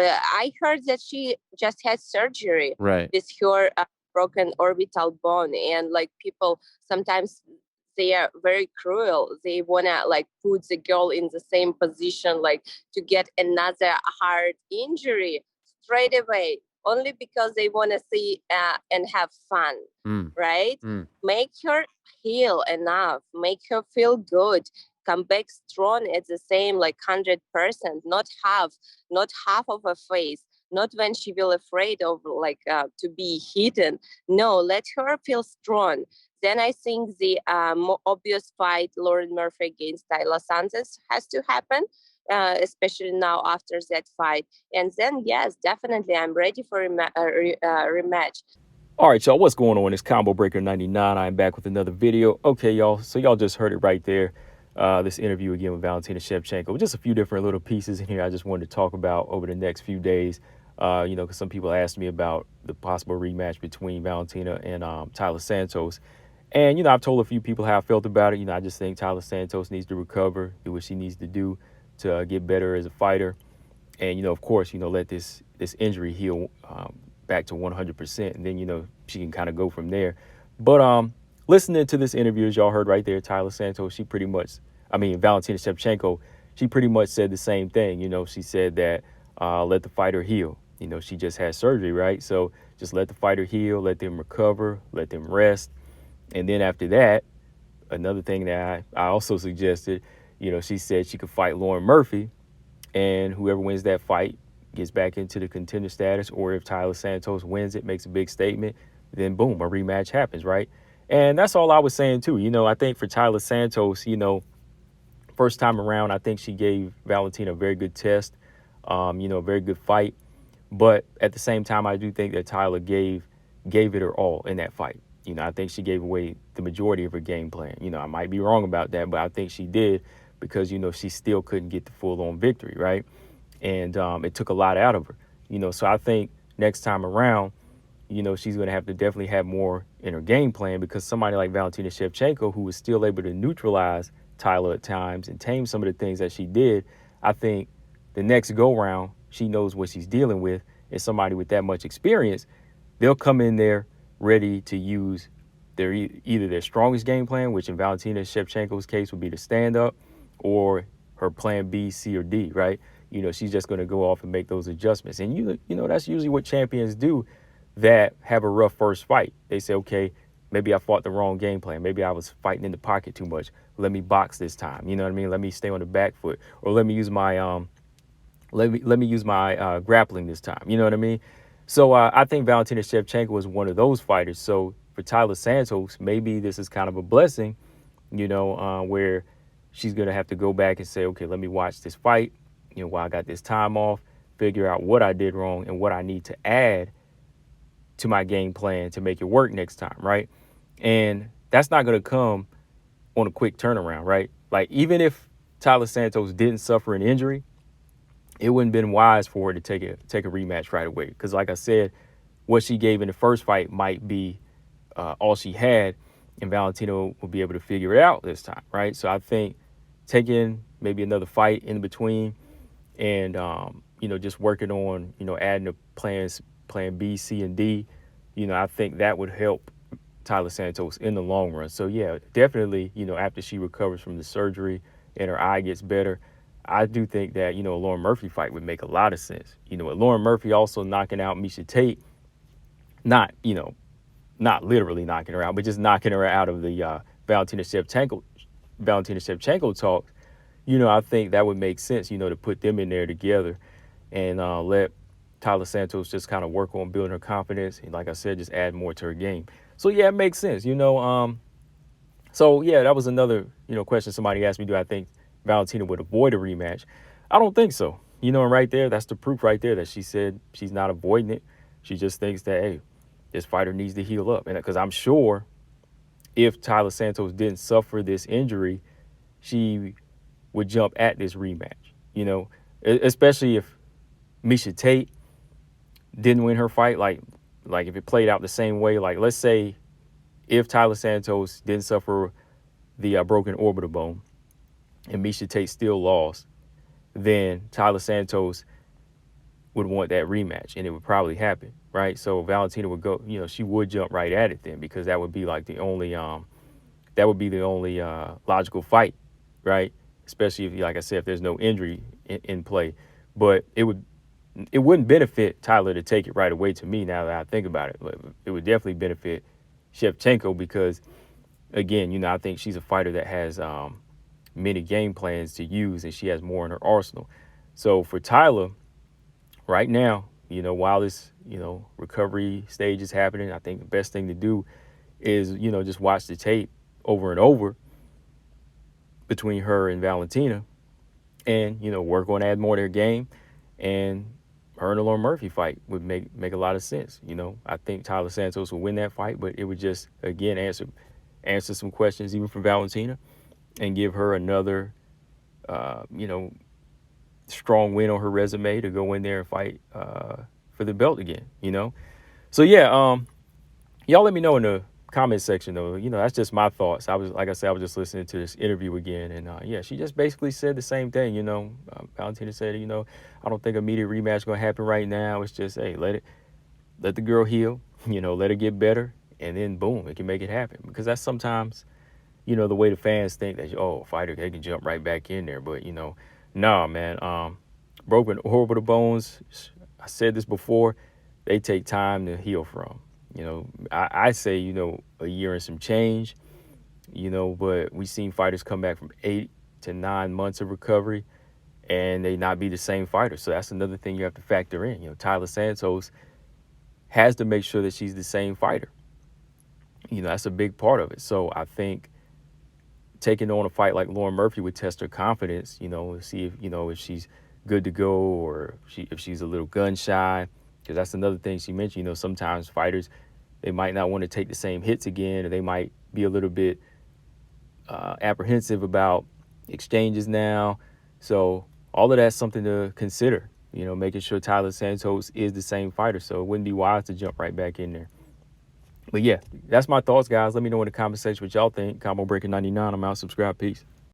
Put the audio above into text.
I heard that she just had surgery Right. with her broken orbital bone, and like people sometimes they are very cruel. They wanna like put the girl in the same position, like to get another heart injury straight away, only because they wanna see and have fun, Mm. right? Mm. Make her heal enough, make her feel good, come back strong at the same like 100%, not half of a face, not when she will afraid of like to be hidden. No, let her feel strong. Then I think the more obvious fight, Lauren Murphy against Tyler Santos, has to happen, especially now after that fight. And then, yes, definitely, I'm ready for a rematch. All right, y'all, what's going on? It's Combo Breaker 99. I'm back with another video. Okay, y'all, so y'all just heard it right there. This interview again with Valentina Shevchenko. Just a few different little pieces in here I just wanted to talk about over the next few days. Because some people asked me about the possible rematch between Valentina and Tyler Santos. And, I've told a few people how I felt about it. I just think Tyler Santos needs to recover, do what she needs to do to get better as a fighter. And, of course, let this injury heal back to 100%. And then, she can kind of go from there. But listening to this interview, as y'all heard right there, Tyler Santos, Valentina Shevchenko, she pretty much said the same thing. She said that let the fighter heal. She just had surgery, right? So just let the fighter heal, let them recover, let them rest. And then after that, another thing that I also suggested, she said she could fight Lauren Murphy, and whoever wins that fight gets back into the contender status. Or if Tyler Santos wins it, makes a big statement, then boom, a rematch happens, right? And that's all I was saying too. I think for Tyler Santos, first time around, I think she gave Valentina a very good test, a very good fight. But at the same time, I do think that Tyler gave it her all in that fight. I think she gave away the majority of her game plan. I might be wrong about that, but I think she did because, she still couldn't get the full-on victory, right? And it took a lot out of her. So I think next time around, she's going to have to definitely have more in her game plan, because somebody like Valentina Shevchenko, who was still able to neutralize Tyler at times and tame some of the things that she did, I think the next go round, she knows what she's dealing with. And somebody with that much experience, they'll come in there ready to use either their strongest game plan, which in Valentina Shevchenko's case would be to stand up, or her plan B, C, or D, right? She's just going to go off and make those adjustments. And, that's usually what champions do that have a rough first fight. They say, okay, maybe I fought the wrong game plan. Maybe I was fighting in the pocket too much. Let me box this time. You know what I mean? Let me stay on the back foot, or let me use my grappling this time. You know what I mean? So I think Valentina Shevchenko is one of those fighters. So for Tyler Santos, maybe this is kind of a blessing, where she's going to have to go back and say, okay, let me watch this fight, while I got this time off, figure out what I did wrong and what I need to add to my game plan to make it work next time, right? And that's not going to come on a quick turnaround, right? Like, even if Tyler Santos didn't suffer an injury, it wouldn't have been wise for her to take a rematch right away. Because like I said, what she gave in the first fight might be all she had, and Valentino will be able to figure it out this time, right? So I think taking maybe another fight in between, and just working on adding the plan B, C, and D, I think that would help Tyler Santos in the long run. So yeah, definitely, after she recovers from the surgery and her eye gets better, I do think that, a Lauren Murphy fight would make a lot of sense. With Lauren Murphy also knocking out Miesha Tate, not literally knocking her out, but just knocking her out of the Valentina Shevchenko talk, I think that would make sense, to put them in there together and let Tyler Santos just kind of work on building her confidence. And like I said, just add more to her game. So yeah, it makes sense, So yeah, that was another, question somebody asked me, do I think Valentina would avoid a rematch? I don't think so. And right there, that's the proof right there that she said she's not avoiding it. She just thinks that, hey, this fighter needs to heal up. And because I'm sure if Tyler Santos didn't suffer this injury, she would jump at this rematch, especially if Miesha Tate didn't win her fight. Like if it played out the same way, like let's say if Tyler Santos didn't suffer the broken orbital bone and Miesha Tate still lost, then Tyler Santos would want that rematch, and it would probably happen, right? So Valentina would go, she would jump right at it then, because that would be like the only logical fight, right? Especially if, like I said, if there's no injury in play. But it wouldn't benefit Tyler to take it right away. To me, now that I think about it, it would definitely benefit Shevchenko, because again, I think she's a fighter that has many game plans to use, and she has more in her arsenal. So for Tyler, right now, while this, recovery stage is happening, I think the best thing to do is, just watch the tape over and over between her and Valentina, and, work on add more to their game. And her and the Lauren Murphy fight would make a lot of sense. I think Tyler Santos will win that fight, but it would just, again, answer some questions even from Valentina, and give her another, you know, strong win on her resume to go in there and fight for the belt again. So yeah, y'all let me know in the comment section though. That's just my thoughts. Like I said, I was just listening to this interview again, and yeah, she just basically said the same thing. Valentina said, I don't think immediate rematch is gonna happen right now. It's just, hey, let the girl heal. Let her get better, and then boom, it can make it happen. Because that's sometimes, the way the fans think that, oh, fighter, they can jump right back in there. But, nah, man. Broken orbital bones, I said this before, they take time to heal from. I say, a year and some change, but we've seen fighters come back from 8 to 9 months of recovery and they not be the same fighter. So that's another thing you have to factor in. Tyler Santos has to make sure that she's the same fighter. That's a big part of it. So I think taking on a fight like Lauren Murphy would test her confidence, see if she's good to go, or if she's a little gun shy. Because that's another thing she mentioned. Sometimes fighters, they might not want to take the same hits again, or they might be a little bit apprehensive about exchanges now. So all of that's something to consider, making sure Tyler Santos is the same fighter. So it wouldn't be wise to jump right back in there. But yeah, that's my thoughts, guys. Let me know in the comment section what y'all think. Combo Breaker 99. I'm out. Subscribe. Peace.